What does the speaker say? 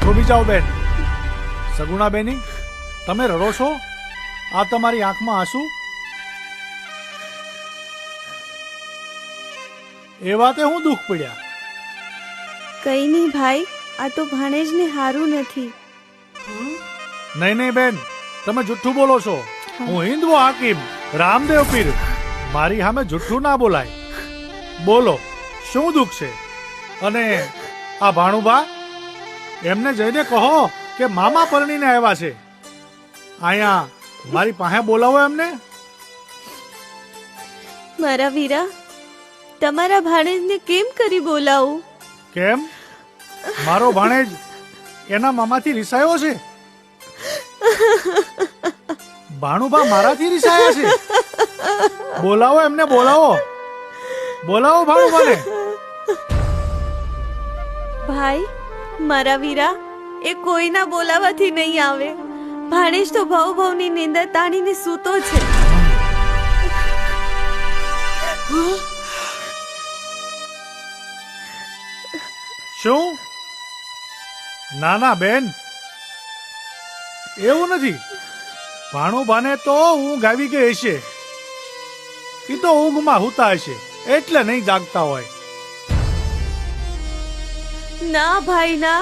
થોભી જાઓ બેન. સગુણા બેની, તમે રડો છો? આ તમારી આંખમાં આંસુ? એ વાતે હું દુઃખ પડ્યા? કઈ નહીં ભાઈ, આ તો ભાણેજને હારું નથી. નહીં નહીં બેન, તમે જુઠ્ઠું બોલો છો. હું હિન્દુ હાકીમ રામદેવ પીર, મારી સામે જુઠ્ઠું ના બોલાય. બોલો, શું દુઃખ છે? અને આ ભાણુબા, એમને જઈને કહો કે મામા પરણીને આવ્યા છે. અહીંયા મારી પાસે બોલાવો એમને. મારા વીરા, તમારા ભાણેજને કેમ કરી બોલાવું? કેમ? મારો ભાણેજ એના મામાથી રિસાયો છે? ભાણુબા મારાથી રિસાયા છે? બોલાવો એમને, બોલાવો. બોલાવો ભાણુબાને. ભાઈ, મારા વીરા, એ કોઈના બોલાવાથી નહીં આવે. ભાણેજ તો ભાવની નિંદર તાણીને સૂતો છે. શું? ના ના બેન, એવું નથી. ભાણુબાને તો ઊંઘ આવી ગઈ હશે. એ તો ઊંઘમાં હુતા હશે, એટલે નહીં જાગતા હોય. ના ભાઈ ના,